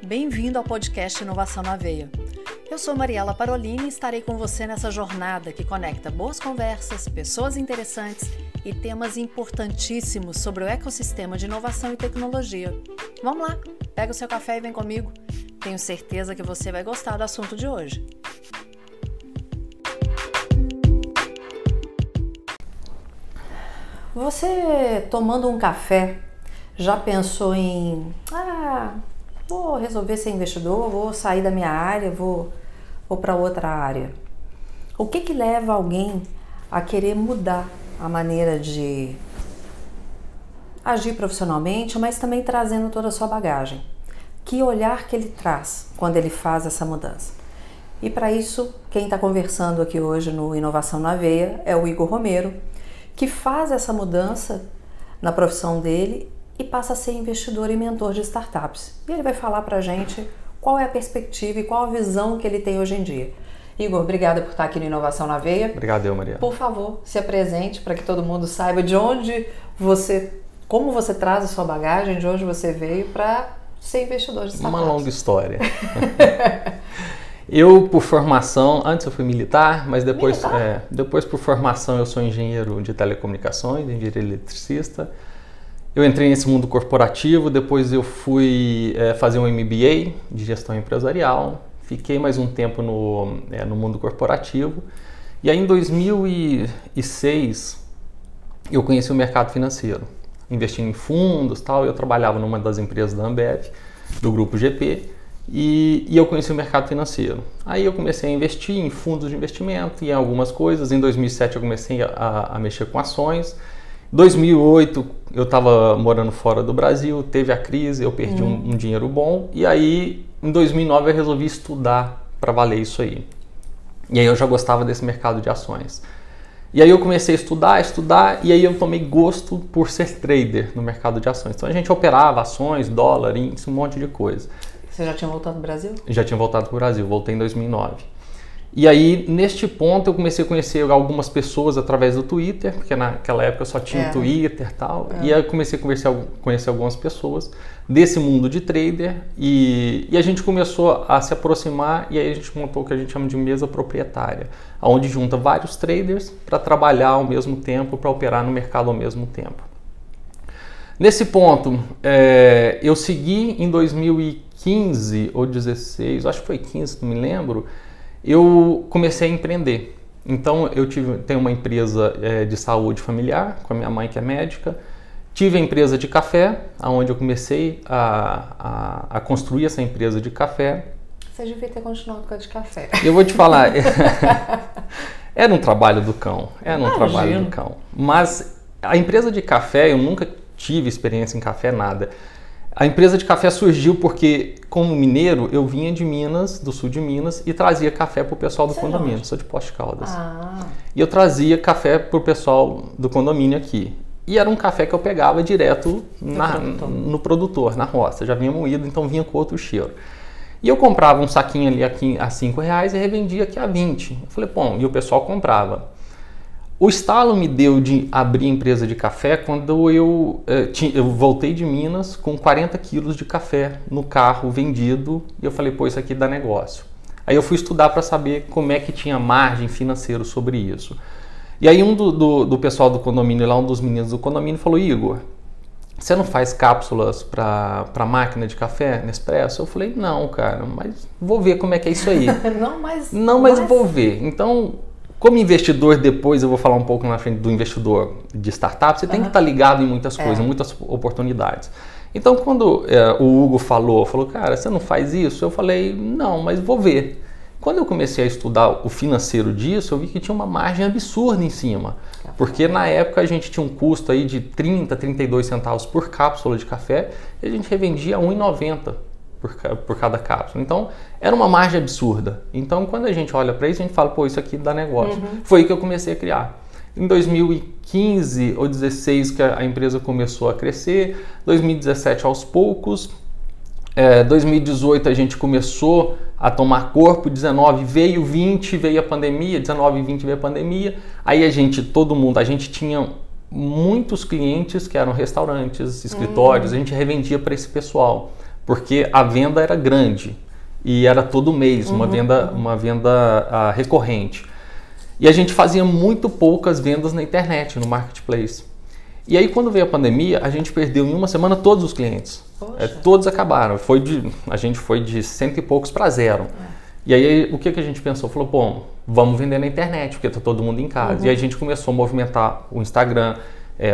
Bem-vindo ao podcast Inovação na Veia. Eu sou Mariela Parolini e estarei com você nessa jornada que conecta boas conversas, pessoas interessantes e temas importantíssimos sobre o ecossistema de inovação e tecnologia. Vamos lá, pega o seu café e vem comigo. Tenho certeza que você vai gostar do assunto de hoje. Você, tomando um café, já pensou em vou resolver ser investidor, vou sair da minha área, vou para outra área? O que leva alguém a querer mudar a maneira de agir profissionalmente, mas também trazendo toda a sua bagagem? Que olhar que ele traz quando ele faz essa mudança? E para isso, quem está conversando aqui hoje no Inovação na Veia é o Igor Romero, que faz essa mudança na profissão dele e passa a ser investidor e mentor de startups. E ele vai falar para a gente qual é a perspectiva e qual a visão que ele tem hoje em dia. Igor, obrigada por estar aqui no Inovação na Veia. Obrigado, Maria. Por favor, se apresente para que todo mundo saiba de onde como você traz a sua bagagem, de onde você veio para ser investidor de startups. Uma longa história. Eu, por formação, antes eu fui militar, mas depois por formação eu sou engenheiro de telecomunicações, engenheiro eletricista. Eu entrei nesse mundo corporativo, depois eu fui fazer um MBA de gestão empresarial, fiquei mais um tempo no mundo corporativo, e aí em 2006 eu conheci o mercado financeiro, investindo em fundos e tal. Eu trabalhava numa das empresas da Ambev, do grupo GP, e eu conheci o mercado financeiro. Aí eu comecei a investir em fundos de investimento e em algumas coisas. Em 2007 eu comecei a mexer com ações. Em 2008 eu estava morando fora do Brasil, teve a crise, eu perdi um dinheiro bom, e aí em 2009 eu resolvi estudar para valer isso aí. E aí eu já gostava desse mercado de ações. E aí eu comecei a estudar, e aí eu tomei gosto por ser trader no mercado de ações. Então a gente operava ações, dólar, índice, um monte de coisa. Você já tinha voltado para o Brasil? Já tinha voltado para o Brasil, voltei em 2009. E aí, neste ponto, eu comecei a conhecer algumas pessoas através do Twitter, porque naquela época eu só tinha Twitter e tal. E aí eu comecei a conhecer algumas pessoas desse mundo de trader, e a gente começou a se aproximar, e aí a gente montou o que a gente chama de mesa proprietária, onde junta vários traders para trabalhar ao mesmo tempo, para operar no mercado ao mesmo tempo. Nesse ponto, eu segui em 2015 ou 16, acho que foi 15, não me lembro, eu comecei a empreender. Então eu tenho uma empresa de saúde familiar, com a minha mãe que é médica. Tive a empresa de café, onde eu comecei a construir essa empresa de café. Você devia ter continuado com a de café. Eu vou te falar, era um trabalho do cão, trabalho do cão. Mas a empresa de café, eu nunca tive experiência em café, nada. A empresa de café surgiu porque, como mineiro, eu vinha de Minas, do sul de Minas, e trazia café para o pessoal do condomínio. Sou de Poços de Caldas. E eu trazia café para o pessoal do condomínio aqui. E era um café que eu pegava direto no produtor, na roça. Já vinha moído, então vinha com outro cheiro. E eu comprava um saquinho ali aqui a R$5 e revendia aqui a 20. Eu falei, bom, e o pessoal comprava. O estalo me deu de abrir empresa de café quando eu voltei de Minas com 40 quilos de café no carro vendido, e eu falei, pô, isso aqui dá negócio. Aí eu fui estudar para saber como é que tinha margem financeira sobre isso. E aí um do pessoal do condomínio, lá um dos meninos do condomínio, falou, Igor, você não faz cápsulas para máquina de café, Nespresso? Eu falei, não, cara, mas vou ver como é que é isso aí. Não, mas vou ver. Então, como investidor, depois eu vou falar um pouco na frente do investidor de startup, você tem que estar ligado em muitas coisas, muitas oportunidades. Então, quando o Hugo falou, cara, você não faz isso? Eu falei, não, mas vou ver. Quando eu comecei a estudar o financeiro disso, eu vi que tinha uma margem absurda em cima. Porque na época a gente tinha um custo aí de 30, 32 centavos por cápsula de café, e a gente revendia R$1,90 por cada cápsula. Então, era uma margem absurda. Então, quando a gente olha para isso, a gente fala, pô, isso aqui dá negócio. Foi aí que eu comecei a criar. Em 2015 ou 2016 que a empresa começou a crescer, 2017 aos poucos, 2018 a gente começou a tomar corpo, 19 veio, 20 veio a pandemia, 19 e 20 veio a pandemia, aí todo mundo, a gente tinha muitos clientes que eram restaurantes, escritórios, a gente revendia para esse pessoal, porque a venda era grande e era todo mês, uma venda recorrente. E a gente fazia muito poucas vendas na internet, no marketplace. E aí quando veio a pandemia, a gente perdeu em uma semana todos os clientes. Todos acabaram. A gente foi de 100 e poucos para 0. E aí o que a gente pensou? Falou, bom, vamos vender na internet, porque está todo mundo em casa. E aí a gente começou a movimentar o Instagram,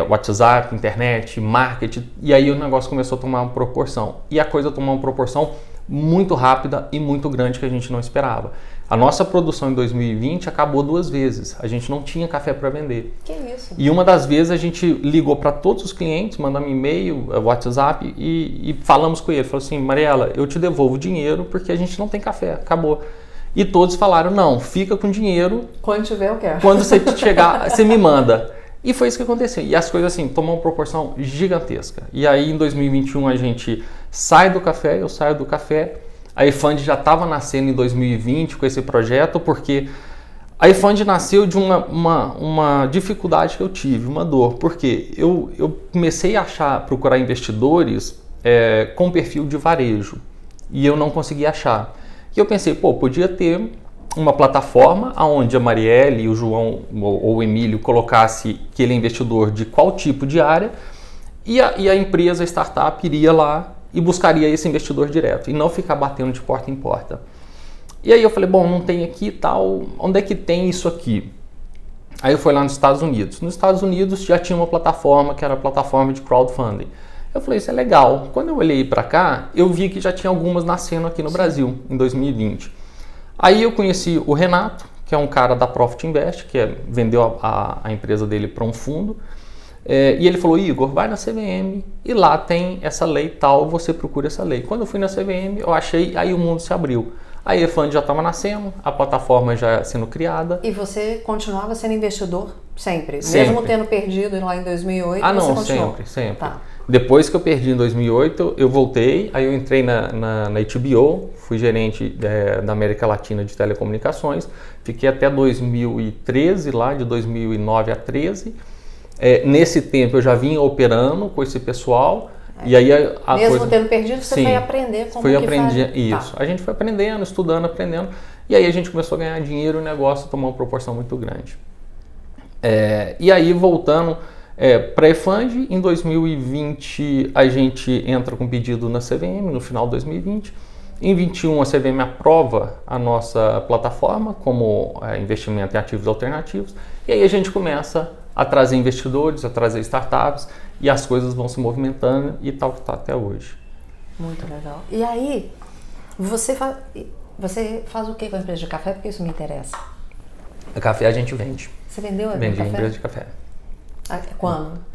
WhatsApp, internet, marketing. E aí o negócio começou a tomar uma proporção. E a coisa tomou uma proporção muito rápida e muito grande que a gente não esperava. A nossa produção em 2020 acabou 2 vezes. A gente não tinha café para vender. Que isso? E uma das vezes a gente ligou para todos os clientes, mandamos e-mail, WhatsApp e falamos com ele. Falou assim, Mariela, eu te devolvo o dinheiro porque a gente não tem café, acabou. E todos falaram, não, fica com o dinheiro. Quando tiver, eu quero. Quando você chegar, você me manda. E foi isso que aconteceu. E as coisas assim, tomam uma proporção gigantesca. E aí em 2021 a gente sai do café, eu saio do café. A eFund já estava nascendo em 2020 com esse projeto, porque a eFund nasceu de uma dificuldade que eu tive, uma dor. Porque eu comecei a procurar investidores com perfil de varejo e eu não conseguia achar. E eu pensei, podia ter uma plataforma onde a Marielle, o João ou o Emílio colocasse que ele é investidor de qual tipo de área e a empresa, a startup, iria lá e buscaria esse investidor direto e não ficar batendo de porta em porta. E aí eu falei, bom, não tem aqui e tal, onde é que tem isso aqui? Aí eu fui lá nos Estados Unidos. Nos Estados Unidos já tinha uma plataforma que era a plataforma de crowdfunding. Eu falei, isso é legal. Quando eu olhei para cá, eu vi que já tinha algumas nascendo aqui no Brasil, em 2020. Aí eu conheci o Renato, que é um cara da Profit Invest, que vendeu a empresa dele para um fundo. E ele falou, Igor, vai na CVM e lá tem essa lei tal, você procura essa lei. Quando eu fui na CVM, eu achei, aí o mundo se abriu. A eFund já estava nascendo, a plataforma já sendo criada. E você continuava sendo investidor sempre? Sempre. Mesmo tendo perdido lá em 2008, você continuou? Sempre. Tá. Depois que eu perdi em 2008, eu voltei, aí eu entrei na HBO, fui gerente da América Latina de telecomunicações, fiquei até 2013, lá de 2009 a 2013. Nesse tempo eu já vinha operando com esse pessoal. E aí mesmo tendo perdido, você foi aprender como que faz? Isso. Tá. A gente foi aprendendo, estudando, aprendendo. E aí a gente começou a ganhar dinheiro e o negócio tomou uma proporção muito grande. E aí, voltando para a eFund, em 2020 a gente entra com pedido na CVM, no final de 2020. Em 2021 a CVM aprova a nossa plataforma como investimento em ativos alternativos. E aí a gente começa a trazer investidores, a trazer startups e as coisas vão se movimentando e tal que está até hoje. Muito legal. E aí, você faz o que com a empresa de café? Porque isso me interessa. A café a gente vende. Você vendeu a Vendi a empresa de café. Quando?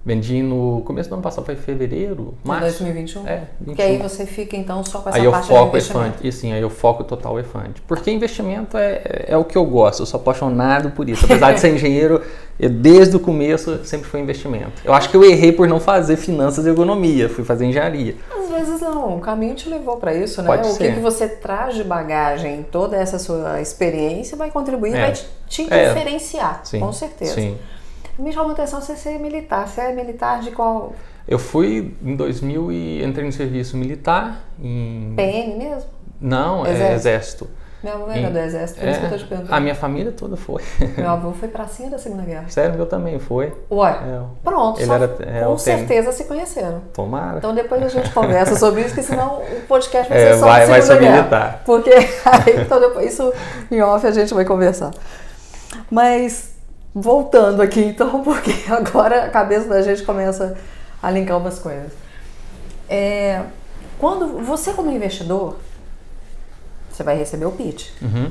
Vendi no começo do ano passado, foi em fevereiro, março. De 2021? 21. Porque aí você fica então só com essa aí parte eu foco do investimento. E sim, aí eu foco total eFund. Porque investimento é o que eu gosto, eu sou apaixonado por isso. Apesar de ser engenheiro, desde o começo sempre foi investimento. Eu acho que eu errei por não fazer finanças e economia, fui fazer engenharia. Às vezes não, o caminho te levou para isso, né? Pode o ser. que você traz de bagagem, toda essa sua experiência vai contribuir, vai te diferenciar, sim, com certeza. Sim. Me chamou a atenção você ser militar. Você é militar de qual? Eu fui em 2000 e entrei no serviço militar. PM mesmo? Não, Exército. Meu avô era do Exército, por isso que eu tô te perguntando. A minha família toda foi. Meu avô foi pracinha da Segunda Guerra. Sério, meu também foi. Ué, pronto, com certeza se conheceram. Tomara. Então depois a gente conversa sobre isso, porque senão o podcast vai ser só de vai Segunda Guerra. militar. Porque aí, então depois isso em off a gente vai conversar. Mas voltando aqui então, porque agora a cabeça da gente começa a linkar umas coisas. Quando você como investidor, você vai receber o pitch. Uhum.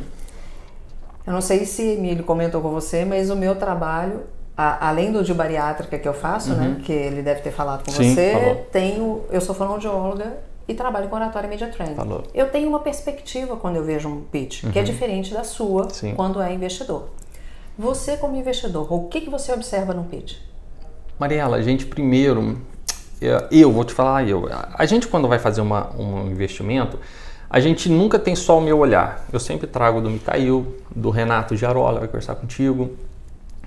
Eu não sei se Emílio comentou com você, mas o meu trabalho, além do de bariátrica que eu faço, né, que ele deve ter falado com você, eu sou fonoaudióloga e trabalho com oratória e media training. Falou. Eu tenho uma perspectiva quando eu vejo um pitch, que é diferente da sua quando é investidor. Você como investidor, o que você observa no pitch? Mariela, a gente primeiro, eu vou te falar, a gente quando vai fazer um investimento, a gente nunca tem só o meu olhar. Eu sempre trago do Mikhail, do Renato Giarola, vai conversar contigo,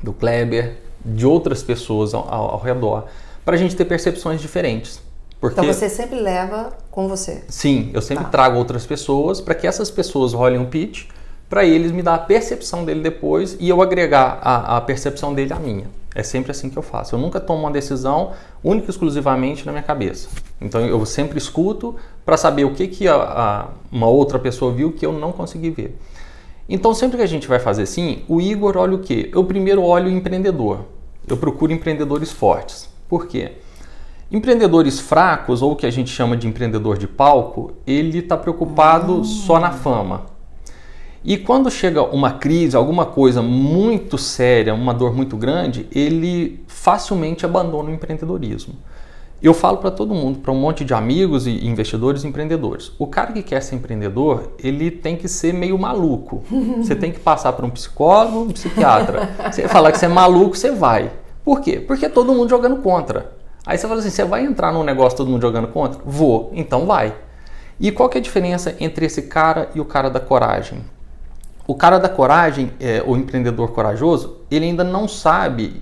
do Kleber, de outras pessoas ao redor, para a gente ter percepções diferentes. Porque, então você sempre leva com você? Sim, eu sempre trago outras pessoas para que essas pessoas rolem um pitch, para eles me dar a percepção dele depois e eu agregar a percepção dele à minha. É sempre assim que eu faço. Eu nunca tomo uma decisão única e exclusivamente na minha cabeça. Então eu sempre escuto para saber o que uma outra pessoa viu que eu não consegui ver. Então sempre que a gente vai fazer assim, o Igor olha o quê? Eu primeiro olho o empreendedor. Eu procuro empreendedores fortes. Por quê? Empreendedores fracos, ou o que a gente chama de empreendedor de palco, ele está preocupado só na fama. E quando chega uma crise, alguma coisa muito séria, uma dor muito grande, ele facilmente abandona o empreendedorismo. Eu falo para todo mundo, para um monte de amigos e investidores e empreendedores. O cara que quer ser empreendedor, ele tem que ser meio maluco. Você tem que passar por um psicólogo, um psiquiatra. Você falar que você é maluco, você vai. Por quê? Porque é todo mundo jogando contra. Aí você fala assim, você vai entrar num negócio todo mundo jogando contra? Vou, então vai. E qual que é a diferença entre esse cara e o cara da coragem? O cara da coragem, o empreendedor corajoso, ele ainda não sabe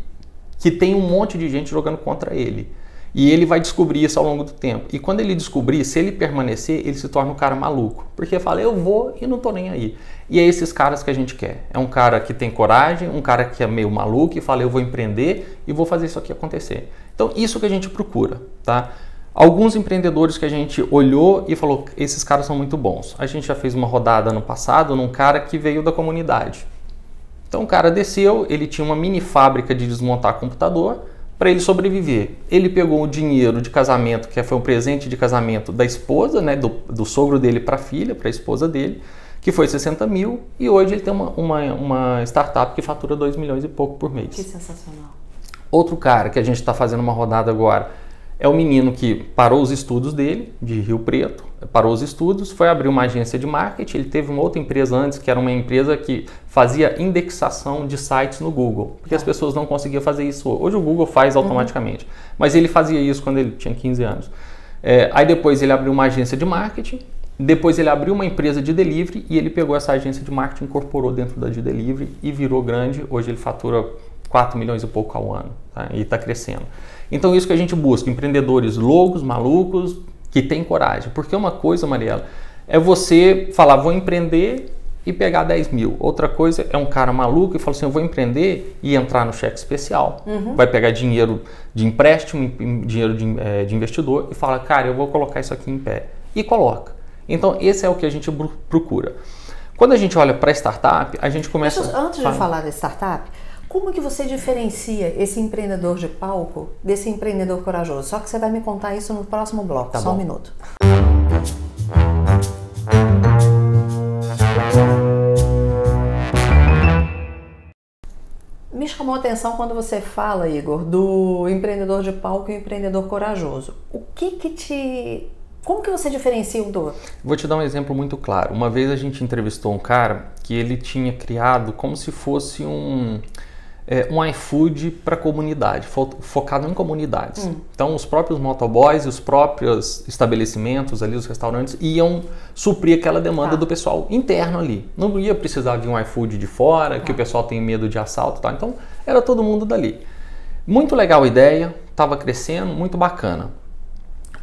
que tem um monte de gente jogando contra ele. E ele vai descobrir isso ao longo do tempo. E quando ele descobrir, se ele permanecer, ele se torna um cara maluco. Porque fala, eu vou e não tô nem aí. E é esses caras que a gente quer. É um cara que tem coragem, um cara que é meio maluco e fala, eu vou empreender e vou fazer isso aqui acontecer. Então, isso que a gente procura, tá? Alguns empreendedores que a gente olhou e falou, esses caras são muito bons. A gente já fez uma rodada ano passado num cara que veio da comunidade. Então o cara desceu, ele tinha uma mini fábrica de desmontar computador para ele sobreviver. Ele pegou o dinheiro de casamento, que foi um presente de casamento da esposa, né, do sogro dele para a filha, para a esposa dele, que foi 60 mil, e hoje ele tem uma startup que fatura 2 milhões e pouco por mês. Que sensacional. Outro cara que a gente está fazendo uma rodada agora, é o menino que parou os estudos dele, de Rio Preto, parou os estudos, foi abrir uma agência de marketing, ele teve uma outra empresa antes, que era uma empresa que fazia indexação de sites no Google, porque as pessoas não conseguiam fazer isso. Hoje o Google faz automaticamente, mas ele fazia isso quando ele tinha 15 anos. Aí depois ele abriu uma agência de marketing, depois ele abriu uma empresa de delivery e ele pegou essa agência de marketing, incorporou dentro da de delivery e virou grande. Hoje ele fatura 4 milhões e pouco ao ano, tá? E está crescendo. Então isso que a gente busca, empreendedores loucos, malucos, que têm coragem. Porque uma coisa, Mariela, é você falar, vou empreender e pegar 10 mil. Outra coisa é um cara maluco e falar assim, eu vou empreender e entrar no cheque especial. Vai pegar dinheiro de empréstimo, dinheiro de investidor e fala, cara, eu vou colocar isso aqui em pé. E coloca. Então esse é o que a gente procura. Quando a gente olha para startup, a gente começa... Antes de falar da startup, como que você diferencia esse empreendedor de palco desse empreendedor corajoso? Só que você vai me contar isso no próximo bloco, tá só bom. Um minuto. Me chamou a atenção quando você fala, Igor, do empreendedor de palco e o empreendedor corajoso. Como que você diferencia um do outro? Vou te dar um exemplo muito claro. Uma vez a gente entrevistou um cara que ele tinha criado como se fosse um iFood para comunidade, focado em comunidades. Então os próprios motoboys e os próprios estabelecimentos ali, os restaurantes, iam suprir aquela demanda do pessoal interno ali. Não ia precisar de um iFood de fora, que o pessoal tem medo de assalto, tá? Então era todo mundo dali. Muito legal a ideia, estava crescendo, muito bacana.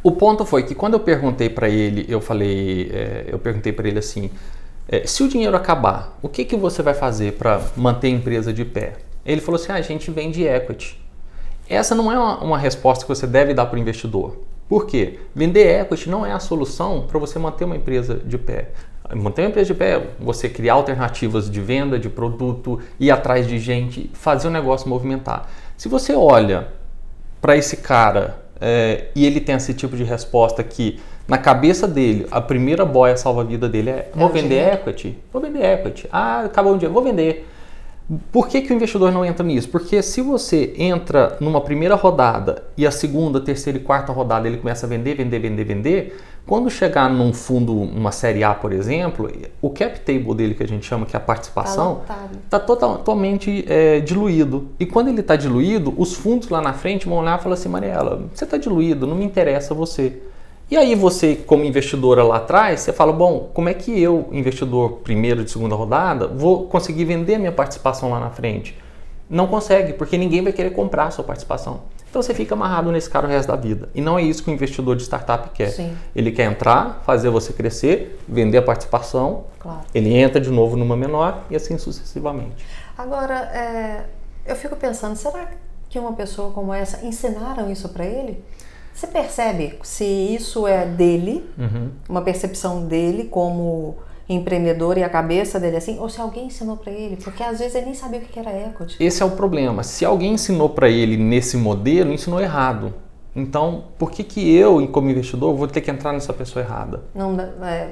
O ponto foi que quando eu perguntei para ele, eu perguntei para ele assim, se o dinheiro acabar, o que você vai fazer para manter a empresa de pé? Ele falou assim, a gente vende equity. Essa não é uma resposta que você deve dar para o investidor. Por quê? Vender equity não é a solução para você manter uma empresa de pé. Manter uma empresa de pé, você criar alternativas de venda, de produto, ir atrás de gente, fazer o negócio movimentar. Se você olha para esse cara e ele tem esse tipo de resposta que na cabeça dele, a primeira boia salva-vida dele vou vender equity? Vou vender equity. Ah, acabou o dinheiro, vou vender. Por que o investidor não entra nisso? Porque se você entra numa primeira rodada e a segunda, terceira e quarta rodada ele começa a vender, quando chegar num fundo, uma série A, por exemplo, o cap table dele, que a gente chama que é a participação, está totalmente diluído. E quando ele está diluído, os fundos lá na frente vão olhar e falar assim, Mariela, você está diluído, não me interessa você. E aí você, como investidora lá atrás, você fala, bom, como é que eu, investidor primeiro de segunda rodada, vou conseguir vender minha participação lá na frente? Não consegue, porque ninguém vai querer comprar a sua participação. Então você fica amarrado nesse cara o resto da vida. E não é isso que o investidor de startup quer. Sim. Ele quer entrar, fazer você crescer, vender a participação, Claro. ele entra de novo numa menor e assim sucessivamente. Agora, eu fico pensando, será que uma pessoa como essa, ensinaram isso para ele? Você percebe se isso é dele, uma percepção dele como empreendedor e a cabeça dele assim, ou se alguém ensinou para ele? Porque às vezes ele nem sabia o que era equity. Esse é o problema. Se alguém ensinou para ele nesse modelo, ensinou errado. Então, por que eu, como investidor, vou ter que entrar nessa pessoa errada? Não,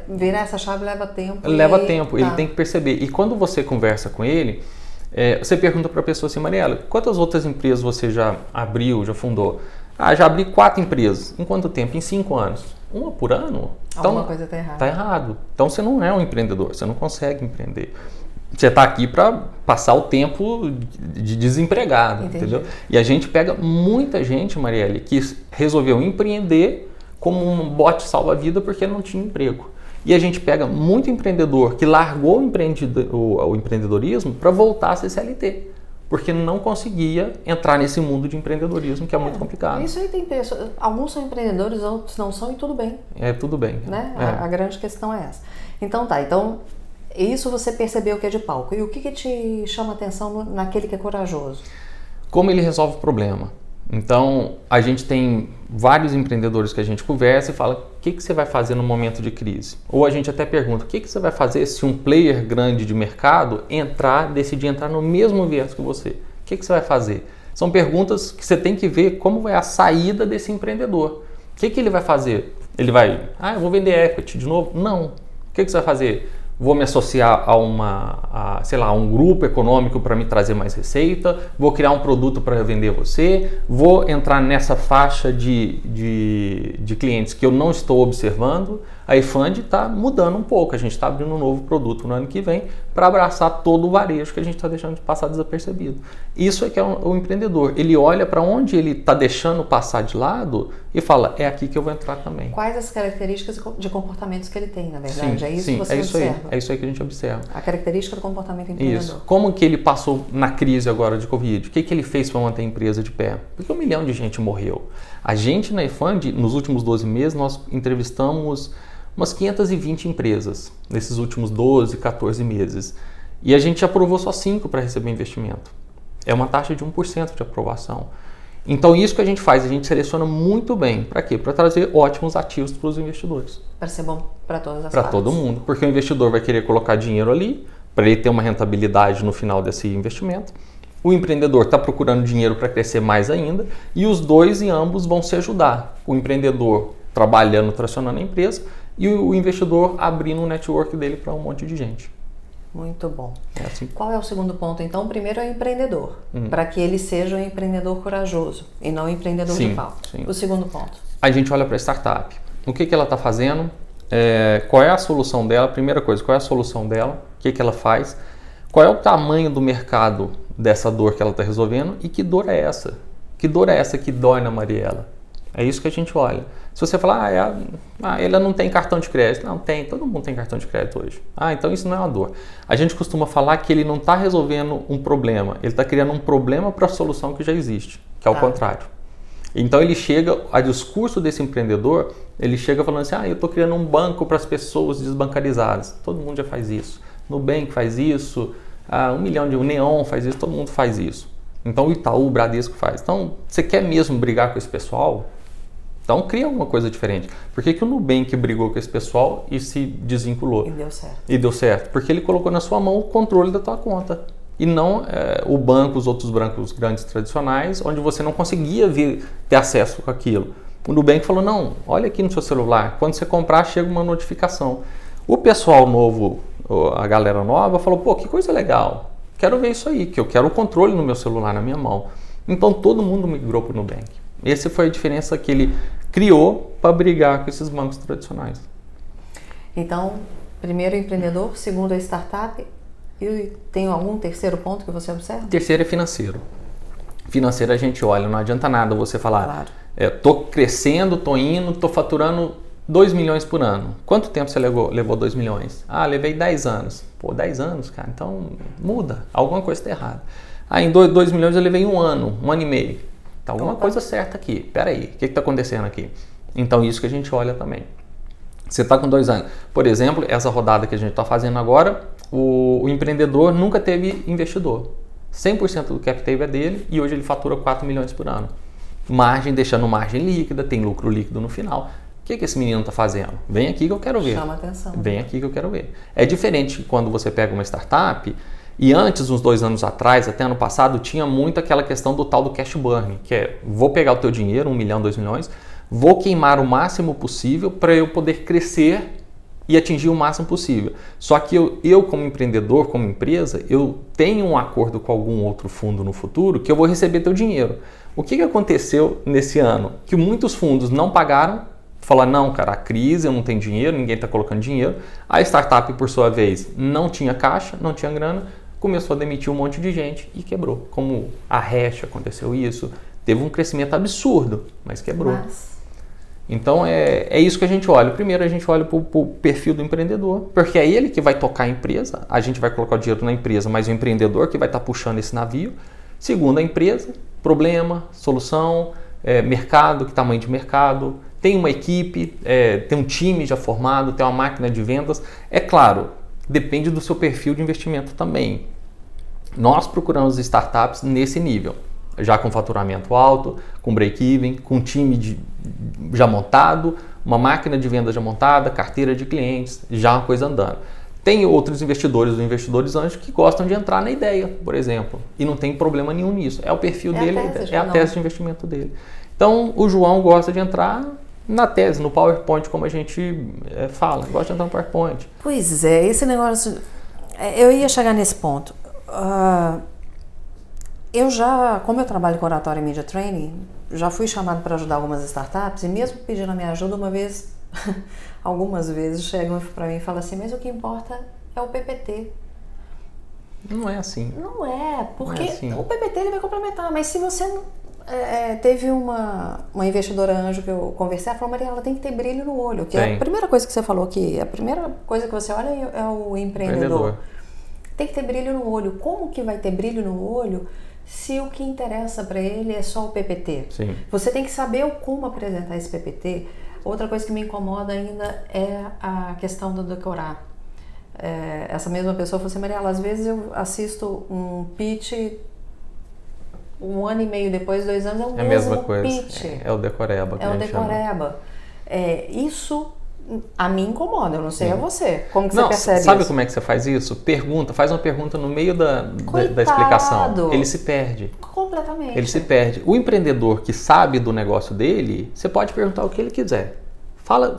virar essa chave leva tempo. Leva tempo, ele tem que perceber. E quando você conversa com ele, você pergunta para a pessoa assim, Mariela, quantas outras empresas você já abriu, já fundou? Ah, já abri 4 empresas. Em quanto tempo? Em 5 anos. Uma por ano? Alguma coisa está errada. Está errado. Então você não é um empreendedor, você não consegue empreender. Você está aqui para passar o tempo de desempregado, entendeu? E a gente pega muita gente, Marielle, que resolveu empreender como um bote salva-vida porque não tinha emprego. E a gente pega muito empreendedor que largou o empreendedorismo para voltar a ser CLT. Porque não conseguia entrar nesse mundo de empreendedorismo, que é muito complicado. Isso aí tem pessoas, alguns são empreendedores, outros não são, e tudo bem. Tudo bem. Né? A grande questão é essa. Então então isso você percebeu que é de palco. E o que te chama a atenção naquele que é corajoso? Como ele resolve o problema. Então, a gente tem vários empreendedores que a gente conversa e fala, o que você vai fazer no momento de crise? Ou a gente até pergunta, o que você vai fazer se um player grande de mercado decidir entrar no mesmo viés que você? O que você vai fazer? São perguntas que você tem que ver como é a saída desse empreendedor. O que ele vai fazer? Ele vai, eu vou vender equity de novo? Não. O que você vai fazer? Vou me associar a um grupo econômico para me trazer mais receita, vou criar um produto para vender você, vou entrar nessa faixa de clientes que eu não estou observando. A eFund está mudando um pouco, a gente está abrindo um novo produto no ano que vem para abraçar todo o varejo que a gente está deixando de passar desapercebido. Isso é que é o empreendedor, ele olha para onde ele está deixando passar de lado e fala, é aqui que eu vou entrar também. Quais as características de comportamentos que ele tem, na verdade? Sim, é isso que você observa? É isso aí que a gente observa. A característica do comportamento empreendedor. Isso. Como que ele passou na crise agora de Covid? O que ele fez para manter a empresa de pé? Porque 1 milhão de gente morreu. A gente na eFund, nos últimos 12 meses, nós entrevistamos umas 520 empresas nesses últimos 12, 14 meses. E a gente aprovou só 5 para receber investimento. É uma taxa de 1% de aprovação. Então isso que a gente faz, a gente seleciona muito bem. Para quê? Para trazer ótimos ativos para os investidores. Para ser bom para todas as partes. Para todo mundo. Porque o investidor vai querer colocar dinheiro ali, para ele ter uma rentabilidade no final desse investimento. O empreendedor está procurando dinheiro para crescer mais ainda. E os dois e ambos vão se ajudar. O empreendedor trabalhando, tracionando a empresa, e o investidor abrindo o network dele para um monte de gente. Muito bom. É assim. Qual é o segundo ponto? Então, o primeiro é o empreendedor, para que ele seja um empreendedor corajoso e não um empreendedor de pau. Sim. O segundo ponto? A gente olha para a startup. O que ela está fazendo? Qual é a solução dela? Primeira coisa, qual é a solução dela? O que ela faz? Qual é o tamanho do mercado dessa dor que ela está resolvendo? E que dor é essa? Que dor é essa que dói na Mariela? É isso que a gente olha. Se você falar, ela não tem cartão de crédito. Não, tem. Todo mundo tem cartão de crédito hoje. Então isso não é uma dor. A gente costuma falar que ele não está resolvendo um problema. Ele está criando um problema para a solução que já existe, que é o contrário. Então ele chega, a discurso desse empreendedor, ele chega falando assim, eu estou criando um banco para as pessoas desbancarizadas. Todo mundo já faz isso. Nubank faz isso, 1 milhão o Neon faz isso, todo mundo faz isso. Então o Itaú, o Bradesco faz. Então você quer mesmo brigar com esse pessoal? Então cria alguma coisa diferente. Por que o Nubank brigou com esse pessoal e se desvinculou? E deu certo. Porque ele colocou na sua mão o controle da tua conta. E não o banco, os outros bancos grandes tradicionais, onde você não conseguia ter acesso com aquilo. O Nubank falou, não, olha aqui no seu celular, quando você comprar chega uma notificação. O pessoal novo, a galera nova, falou, pô, que coisa legal, quero ver isso aí, que eu quero o controle no meu celular, na minha mão. Então todo mundo migrou para o Nubank. Essa foi a diferença que ele criou para brigar com esses bancos tradicionais. Então, primeiro empreendedor, segundo a startup, e tem algum terceiro ponto que você observa? Terceiro é financeiro. Financeiro a gente olha, não adianta nada você falar, tô crescendo, tô indo, tô faturando 2 milhões por ano. Quanto tempo você levou 2 milhões? Levei 10 anos. Pô, 10 anos, cara, então muda, alguma coisa está errada. Ah, em 2 milhões eu levei um ano e meio. Tá alguma coisa certa aqui. Peraí, o que está acontecendo aqui? Então isso que a gente olha também. Você está com 2 anos. Por exemplo, essa rodada que a gente está fazendo agora, o empreendedor nunca teve investidor. 100% do cap table é dele e hoje ele fatura 4 milhões por ano. Margem, deixando margem líquida, tem lucro líquido no final. O que esse menino está fazendo? Vem aqui que eu quero ver. Chama atenção. Vem aqui que eu quero ver. É diferente quando você pega uma startup e antes, uns 2 anos atrás, até ano passado, tinha muito aquela questão do tal do cash burn, que é, vou pegar o teu dinheiro, 1 milhão, 2 milhões, vou queimar o máximo possível para eu poder crescer e atingir o máximo possível. Só que eu como empreendedor, como empresa, eu tenho um acordo com algum outro fundo no futuro que eu vou receber teu dinheiro. O que aconteceu nesse ano? Que muitos fundos não pagaram, falaram, não, cara, a crise, eu não tenho dinheiro, ninguém está colocando dinheiro. A startup, por sua vez, não tinha caixa, não tinha grana, começou a demitir um monte de gente e quebrou. Como a Hash aconteceu isso, teve um crescimento absurdo, mas quebrou. Então é isso que a gente olha. Primeiro a gente olha para o perfil do empreendedor, porque é ele que vai tocar a empresa, a gente vai colocar o dinheiro na empresa, mas o empreendedor que vai estar puxando esse navio. Segundo, a empresa, problema, solução, mercado, que tamanho de mercado, tem uma equipe, tem um time já formado, tem uma máquina de vendas. É claro, depende do seu perfil de investimento também. Nós procuramos startups nesse nível, já com faturamento alto, com break-even, com time já montado, uma máquina de venda já montada, carteira de clientes, já uma coisa andando. Tem outros investidores, os investidores anjos, que gostam de entrar na ideia, por exemplo, e não tem problema nenhum nisso. É o perfil dele, é a tese de investimento dele. Então, o João gosta de entrar na tese, no PowerPoint, como a gente fala, gosta de entrar no PowerPoint. Pois é, esse negócio, eu ia chegar nesse ponto. Eu já, como eu trabalho com oratória e media training, já fui chamado para ajudar algumas startups e mesmo pedindo a minha ajuda uma vez, algumas vezes chegam para mim e falam assim, mas o que importa é o PPT. Não é assim. Não é, porque não é assim. O PPT ele vai complementar, mas se você não... teve uma investidora anjo que eu conversei, ela falou, Maria, ela tem que ter brilho no olho, que é a primeira coisa que você falou aqui, a primeira coisa que você olha é o empreendedor. Tem que ter brilho no olho. Como que vai ter brilho no olho se o que interessa para ele é só o PPT? Sim. Você tem que saber como apresentar esse PPT. Outra coisa que me incomoda ainda é a questão do decorar. Essa mesma pessoa falou assim, Mariela, às vezes eu assisto um pitch 1 ano e meio depois, 2 anos, é o mesmo a mesma coisa. pitch. É o decoreba. É o decoreba. Isso a mim incomoda, eu não sei a você. Como que você percebe sabe isso? como é que você faz isso? Faz uma pergunta no meio da explicação. Ele se perde. Completamente. Ele se perde. O empreendedor que sabe do negócio dele, você pode perguntar o que ele quiser.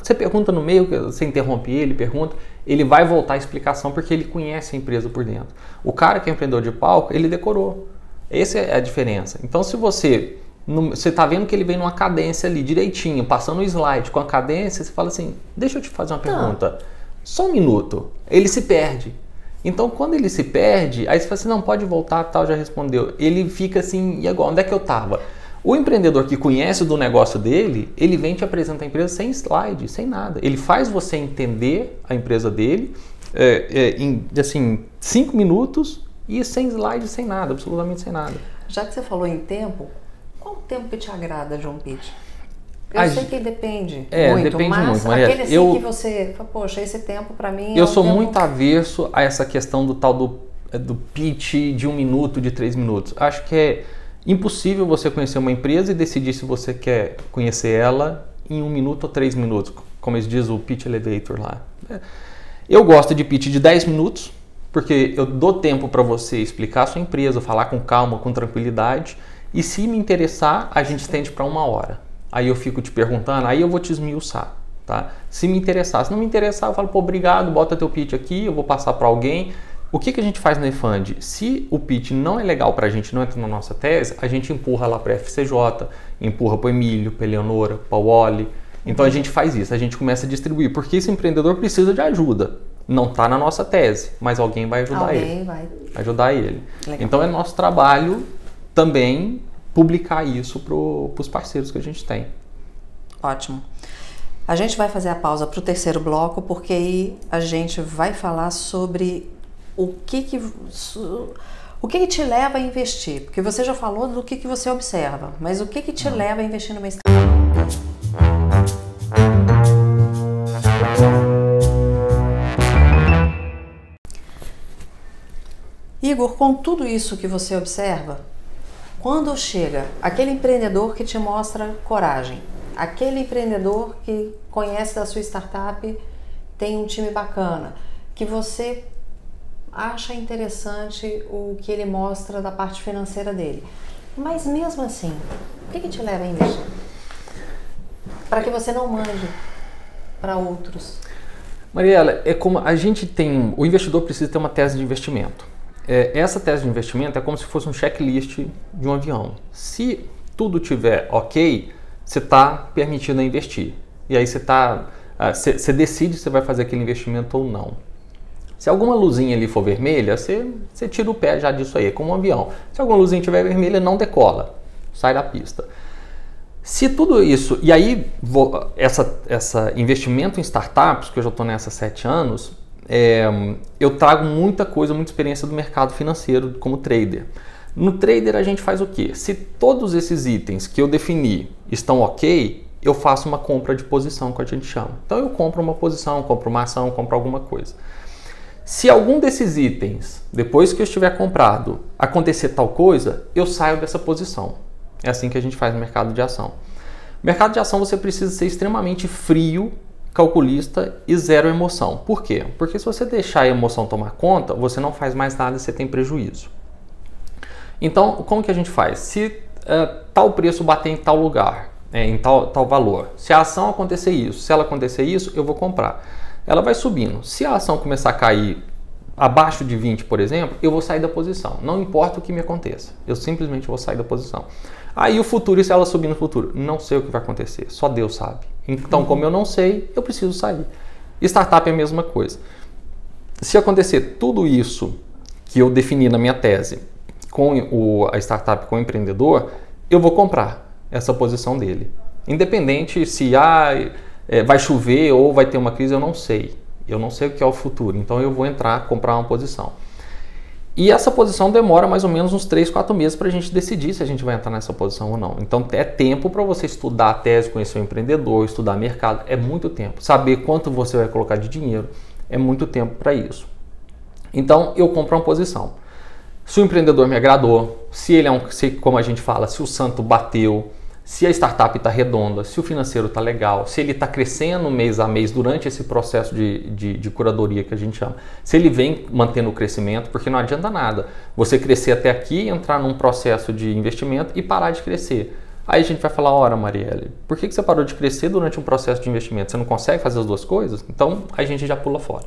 Você pergunta no meio, você interrompe ele, pergunta, ele vai voltar a explicação porque ele conhece a empresa por dentro. O cara que é empreendedor de palco, ele decorou. Essa é a diferença. Então, se você está vendo que ele vem numa cadência ali, direitinho, passando o slide com a cadência, você fala assim, deixa eu te fazer uma pergunta. Só um minuto. Ele se perde. Então, quando ele se perde, aí você fala assim, não, pode voltar, tal, já respondeu. Ele fica assim, e agora, onde é que eu estava? O empreendedor que conhece do negócio dele, ele vem te apresentar a empresa sem slide, sem nada. Ele faz você entender a empresa dele em, assim, 5 minutos e sem slide, sem nada, absolutamente sem nada. Já que você falou em tempo, qual o tempo que te agrada de um pitch? Eu sei que depende muito, depende mas muito, Maria. Aquele assim que você, poxa, esse tempo para mim eu sou muito averso a essa questão do tal do pitch de 1 minuto, de 3 minutos. Acho que é impossível você conhecer uma empresa e decidir se você quer conhecer ela em 1 minuto ou 3 minutos, como eles dizem o pitch elevator lá. Eu gosto de pitch de 10 minutos, porque eu dou tempo para você explicar a sua empresa, falar com calma, com tranquilidade, e se me interessar, a gente estende para 1 hora. Aí eu fico te perguntando, aí eu vou te esmiuçar, tá? Se me interessar, se não me interessar, eu falo, pô, obrigado, bota teu pitch aqui, eu vou passar para alguém. O que a gente faz no eFund? Se o pitch não é legal para a gente, não entra na nossa tese, a gente empurra lá para a FCJ, empurra para o Emílio, para a Eleonora, para o Wally. Então a gente faz isso, a gente começa a distribuir, porque esse empreendedor precisa de ajuda. Não está na nossa tese, mas alguém vai ajudar ele. Alguém vai ajudar ele. Legal. Então é nosso trabalho também publicar isso para os parceiros que a gente tem. Ótimo. A gente vai fazer a pausa para o terceiro bloco, porque aí a gente vai falar sobre O que te leva a investir? Porque você já falou do que você observa, mas o que te leva a investir numa startup? Igor, com tudo isso que você observa, quando chega aquele empreendedor que te mostra coragem, aquele empreendedor que conhece da sua startup, tem um time bacana, que você acha interessante o que ele mostra da parte financeira dele, mas mesmo assim, o que te leva a investir? Para que você não mande para outros. Mariela, é como a gente tem, o investidor precisa ter uma tese de investimento. Essa tese de investimento é como se fosse um checklist de um avião. Se tudo tiver ok, você está permitido a investir. E aí você decide se vai fazer aquele investimento ou não. Se alguma luzinha ali for vermelha, você tira o pé já disso aí, é como um avião. Se alguma luzinha estiver vermelha, não decola, sai da pista. Se tudo isso, e aí essa investimento em startups, que eu já estou nessa há 7 anos, eu trago muita coisa, muita experiência do mercado financeiro como trader. No trader a gente faz o quê? Se todos esses itens que eu defini estão ok, eu faço uma compra de posição, que a gente chama. Então eu compro uma posição, compro uma ação, compro alguma coisa. Se algum desses itens, depois que eu estiver comprado, acontecer tal coisa, eu saio dessa posição. É assim que a gente faz no mercado de ação. No mercado de ação você precisa ser extremamente frio, calculista e zero emoção. Por quê? Porque se você deixar a emoção tomar conta, você não faz mais nada e você tem prejuízo. Então, como que a gente faz? Se tal preço bater em tal lugar, em tal valor, se a ação acontecer isso, se ela acontecer isso, eu vou comprar. Ela vai subindo. Se a ação começar a cair abaixo de 20, por exemplo, eu vou sair da posição. Não importa o que me aconteça, eu simplesmente vou sair da posição. Aí o futuro, e se ela subir no futuro? Não sei o que vai acontecer, só Deus sabe. Então, como eu não sei, eu preciso sair. Startup é a mesma coisa. Se acontecer tudo isso que eu defini na minha tese com a startup, com o empreendedor, eu vou comprar essa posição dele. Independente se vai chover ou vai ter uma crise, eu não sei. Eu não sei o que é o futuro, então eu vou entrar, comprar uma posição. E essa posição demora mais ou menos uns 3, 4 meses para a gente decidir se a gente vai entrar nessa posição ou não. Então é tempo para você estudar a tese, conhecer o empreendedor, estudar mercado, é muito tempo. Saber quanto você vai colocar de dinheiro, é muito tempo para isso. Então eu compro uma posição. Se o empreendedor me agradou, se ele como a gente fala, se o santo bateu, se a startup está redonda, se o financeiro está legal, se ele está crescendo mês a mês durante esse processo de curadoria que a gente chama, se ele vem mantendo o crescimento, porque não adianta nada você crescer até aqui, entrar num processo de investimento e parar de crescer. Aí a gente vai falar, ora Marielle, por que você parou de crescer durante um processo de investimento? Você não consegue fazer as duas coisas? Então a gente já pula fora.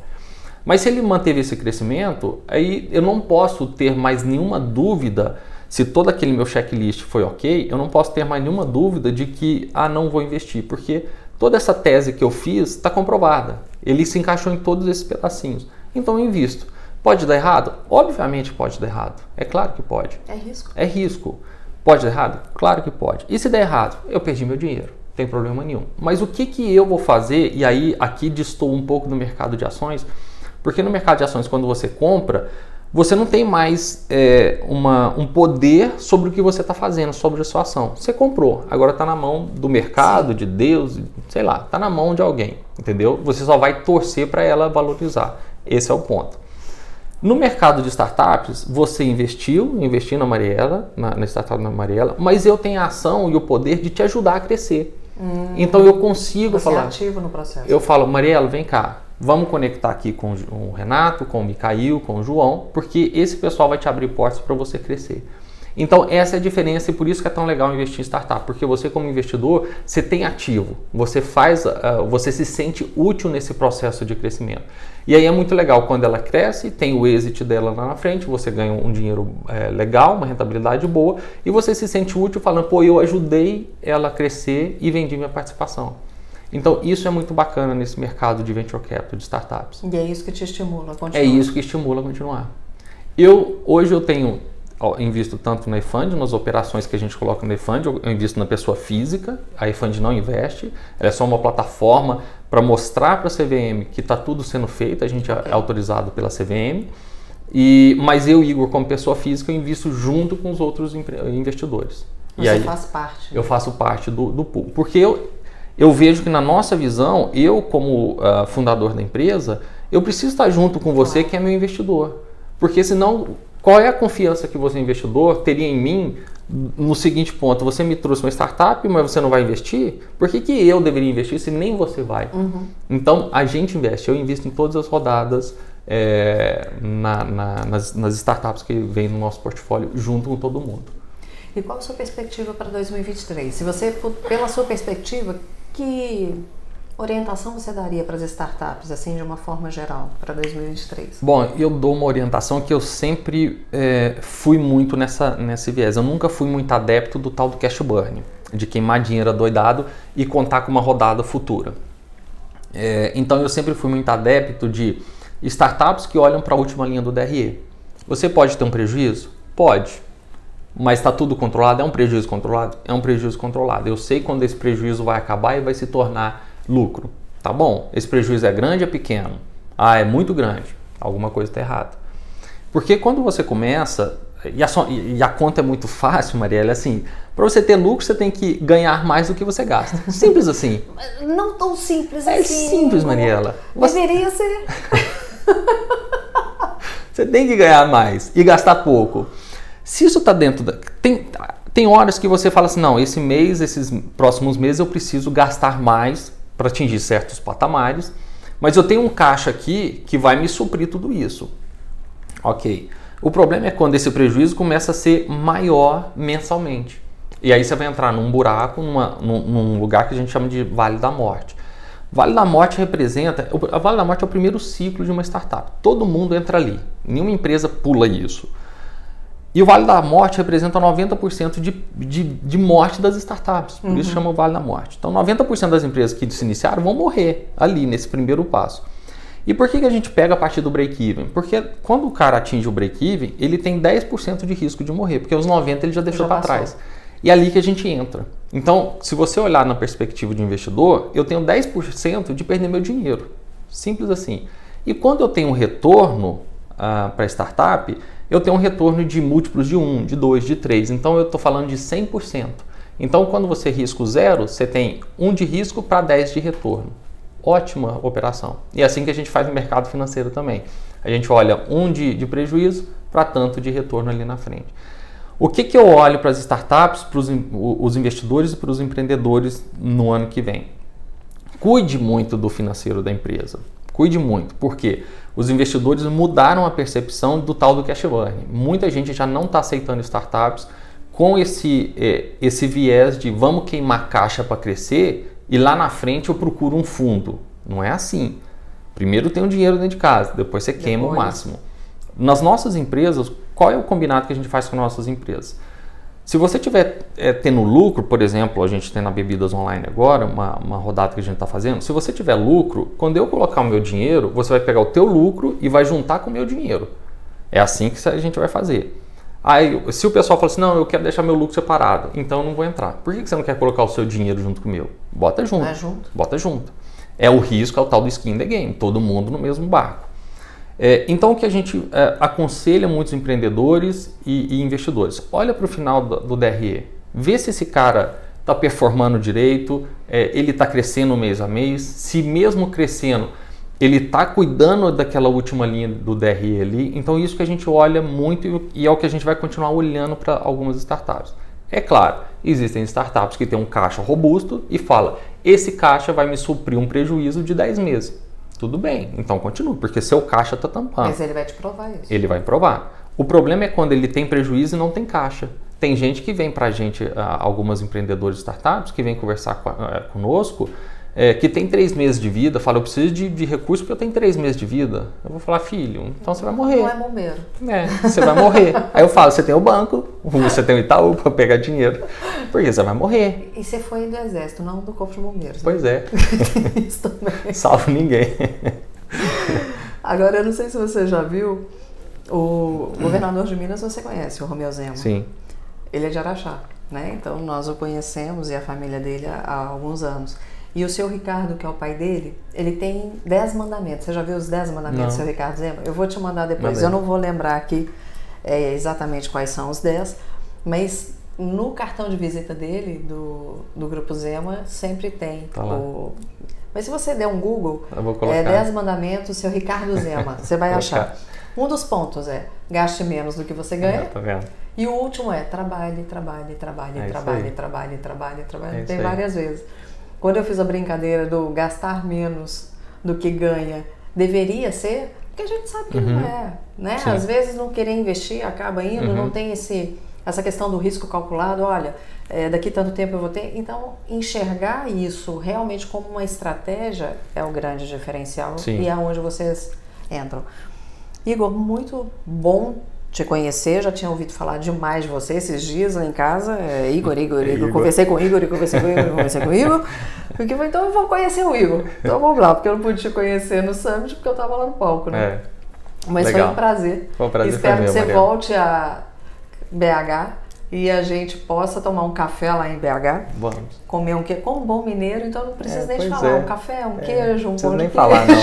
Mas se ele manteve esse crescimento, aí eu não posso ter mais nenhuma dúvida. Se todo aquele meu checklist foi ok, eu não posso ter mais nenhuma dúvida de que, não vou investir, porque toda essa tese que eu fiz está comprovada. Ele se encaixou em todos esses pedacinhos. Então eu invisto. Pode dar errado? Obviamente pode dar errado. É claro que pode. É risco. É risco. Pode dar errado? Claro que pode. E se der errado? Eu perdi meu dinheiro. Não tem problema nenhum. Mas o que eu vou fazer? E aí aqui destoa um pouco do mercado de ações, porque no mercado de ações, quando você compra, você não tem mais um poder sobre o que você está fazendo, sobre a sua ação. Você comprou, agora está na mão do mercado, de Deus, sei lá, está na mão de alguém, entendeu? Você só vai torcer para ela valorizar. Esse é o ponto. No mercado de startups, você investi na Mariela, na startup da Mariela, mas eu tenho a ação e o poder de te ajudar a crescer. Então eu consigo falar. Você é ativo no processo. Eu falo, Mariela, vem cá. Vamos conectar aqui com o Renato, com o Micael, com o João, porque esse pessoal vai te abrir portas para você crescer. Então essa é a diferença e por isso que é tão legal investir em startup, porque você como investidor, você tem ativo, você se sente útil nesse processo de crescimento. E aí é muito legal quando ela cresce, tem o exit dela lá na frente, você ganha um dinheiro legal, uma rentabilidade boa e você se sente útil falando, pô, eu ajudei ela a crescer e vendi minha participação. Então, isso é muito bacana nesse mercado de venture capital, de startups. E é isso que te estimula a continuar. É isso que estimula a continuar. Hoje eu invisto tanto na eFund, nas operações que a gente coloca na eFund, eu invisto na pessoa física, a eFund não investe, ela é só uma plataforma para mostrar para a CVM que está tudo sendo feito, a gente é autorizado pela CVM, Mas eu, Igor, como pessoa física, eu invisto junto com os outros investidores. Você faz parte. Eu faço parte do pool. Porque eu vejo que na nossa visão, eu como fundador da empresa, eu preciso estar junto com você, que é meu investidor. Porque senão, qual é a confiança que você, investidor, teria em mim no seguinte ponto? Você me trouxe uma startup, mas você não vai investir? Por que eu deveria investir se nem você vai? Então, a gente investe. Eu invisto em todas as rodadas nas startups que vêm no nosso portfólio, junto com todo mundo. E qual a sua perspectiva para 2023? Se você, pela sua perspectiva, que orientação você daria para as startups, assim, de uma forma geral, para 2023? Bom, eu dou uma orientação que eu sempre fui muito nesse viés. Eu nunca fui muito adepto do tal do cash burn, de queimar dinheiro adoidado e contar com uma rodada futura. Então eu sempre fui muito adepto de startups que olham para a última linha do DRE. Você pode ter um prejuízo? Pode. Mas está tudo controlado? É um prejuízo controlado? É um prejuízo controlado. Eu sei quando esse prejuízo vai acabar e vai se tornar lucro. Tá bom? Esse prejuízo é grande ou é pequeno? Ah, é muito grande. Alguma coisa está errada. Porque quando você começa, e a conta é muito fácil, Mariela, assim, para você ter lucro você tem que ganhar mais do que você gasta. Simples assim. Não tão simples assim. É simples, Mariela. Deveria ser. Você tem que ganhar mais e gastar pouco. Se isso está dentro da... Tem horas que você fala assim, não, esse mês, esses próximos meses eu preciso gastar mais para atingir certos patamares, mas eu tenho um caixa aqui que vai me suprir tudo isso. Ok. O problema é quando esse prejuízo começa a ser maior mensalmente. E aí você vai entrar num buraco, num lugar que a gente chama de Vale da Morte. Vale da Morte representa... A Vale da Morte é o primeiro ciclo de uma startup. Todo mundo entra ali. Nenhuma empresa pula isso. E o Vale da Morte representa 90% de morte das startups. Por isso chama o Vale da Morte. Então 90% das empresas que se iniciaram vão morrer ali nesse primeiro passo. E por que a gente pega a partir do break-even? Porque quando o cara atinge o break-even, ele tem 10% de risco de morrer. Porque os 90% ele já deixou para trás. E é ali que a gente entra. Então, se você olhar na perspectiva de investidor, eu tenho 10% de perder meu dinheiro. Simples assim. E quando eu tenho um retorno para a startup, eu tenho um retorno de múltiplos de 1, de 2, de 3. Então, eu estou falando de 100%. Então, quando você risca 0, você tem 1 de risco para 10 de retorno. Ótima operação. E é assim que a gente faz no mercado financeiro também. A gente olha 1 de prejuízo para tanto de retorno ali na frente. O que eu olho para as startups, para os investidores e para os empreendedores no ano que vem? Cuide muito do financeiro da empresa. Cuide muito, porque os investidores mudaram a percepção do tal do cash burn. Muita gente já não está aceitando startups com esse viés de vamos queimar caixa para crescer e lá na frente eu procuro um fundo. Não é assim. Primeiro tem o dinheiro dentro de casa, depois você queima o máximo. Nas nossas empresas, qual é o combinado que a gente faz com nossas empresas? Se você estiver tendo lucro, por exemplo, a gente tem na Bebidas Online agora, uma rodada que a gente está fazendo, se você tiver lucro, quando eu colocar o meu dinheiro, você vai pegar o teu lucro e vai juntar com o meu dinheiro. É assim que a gente vai fazer. Aí, se o pessoal fala assim, não, eu quero deixar meu lucro separado, então eu não vou entrar. Por que você não quer colocar o seu dinheiro junto com o meu? Bota junto. Bota junto. É o risco, é o tal do skin in the game, todo mundo no mesmo barco. Então o que a gente aconselha muitos empreendedores e investidores, olha para o final do DRE, vê se esse cara está performando direito, ele está crescendo mês a mês, se mesmo crescendo ele está cuidando daquela última linha do DRE ali. Então isso que a gente olha muito e é o que a gente vai continuar olhando para algumas startups. É claro, existem startups que têm um caixa robusto e fala, esse caixa vai me suprir um prejuízo de 10 meses. Tudo bem, então continua, porque seu caixa está tampando. Mas ele vai te provar isso. Ele vai provar. O problema é quando ele tem prejuízo e não tem caixa. Tem gente que vem para a gente, algumas empreendedores de startups, que vem conversar conosco, que tem 3 meses de vida, fala, eu preciso de recurso porque eu tenho 3 meses de vida. Eu vou falar, filho, então você vai morrer. Não é bombeiro. Você vai morrer. Aí eu falo, você tem o banco, você tem o Itaú para pegar dinheiro, porque você vai morrer. E você foi do exército, não do corpo de bombeiros. Pois é. Isso também. Salvo ninguém. Agora, eu não sei se você já viu, o governador de Minas você conhece, o Romeu Zema. Sim. Ele é de Araxá, né? Então nós o conhecemos e a família dele há alguns anos. E o seu Ricardo, que é o pai dele, ele tem 10 mandamentos. Você já viu os 10 mandamentos do seu Ricardo Zema? Eu vou te mandar depois. Eu não vou lembrar aqui exatamente quais são os 10, mas no cartão de visita dele, do Grupo Zema, sempre tem Mas se você der um Google, 10 mandamentos, seu Ricardo Zema, você vai achar. Um dos pontos é gaste menos do que você ganha. Tá vendo? E o último é trabalhe. Tem várias vezes. Quando eu fiz a brincadeira do gastar menos do que ganha, deveria ser, porque a gente sabe que não é, né? Sim. Às vezes não querer investir acaba indo, não tem essa questão do risco calculado, olha, daqui tanto tempo eu vou ter. Então, enxergar isso realmente como uma estratégia é o grande diferencial. Sim. E é onde vocês entram. Igor, muito bom te conhecer, já tinha ouvido falar demais de você esses dias lá em casa. Igor. Conversei com o Igor. Porque foi, então eu vou conhecer o Igor. Então vamos lá, porque eu não pude te conhecer no Summit porque eu estava lá no palco, né? Mas legal. Foi um prazer. Espero que você volte a BH e a gente possa tomar um café lá em BH. Vamos. Comer um queijo. Como bom mineiro, então não precisa nem de falar. Um café, um queijo, um pão de queijo. Falar, não.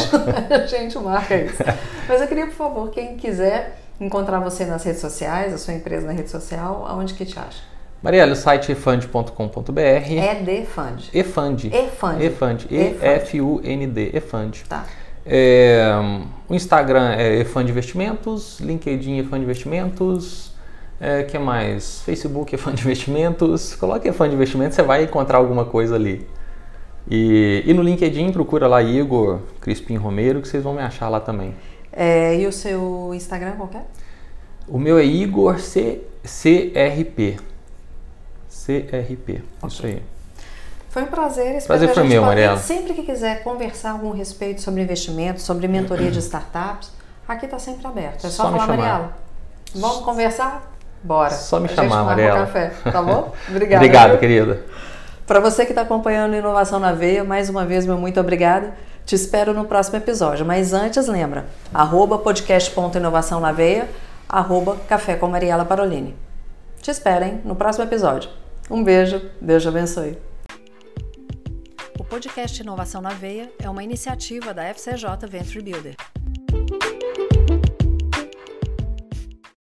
A gente marca isso. Mas eu queria, por favor, quem quiser encontrar você nas redes sociais, a sua empresa na rede social, aonde que te acha? Marielle, o site efund.com.br. É de Fund. efund. E-F-U-N-D. efund. Tá. O Instagram é efund investimentos, LinkedIn efund investimentos. Que mais? Facebook efund investimentos. Coloque efund investimentos, você vai encontrar alguma coisa ali. E no LinkedIn procura lá Igor Crispim Romero, que vocês vão me achar lá também. E o seu Instagram qual que é? O meu é Igor CRP. CRP, okay. Isso aí. Foi um prazer. Prazer foi meu, Mariela. Sempre que quiser conversar algum respeito sobre investimento, sobre mentoria de startups, aqui está sempre aberto. É só falar, Mariela, vamos conversar? Bora. Só me chamar, Mariela. Um café, tá bom? Obrigada. Obrigado, querida. Para você que está acompanhando Inovação na Veia, mais uma vez, meu muito obrigada. Te espero no próximo episódio. Mas antes, lembra, @podcast.inovação na veia, @café com Mariela Parolini. Te espero, hein, no próximo episódio. Um beijo, Deus te abençoe. O podcast Inovação na Veia é uma iniciativa da FCJ Venture Builder.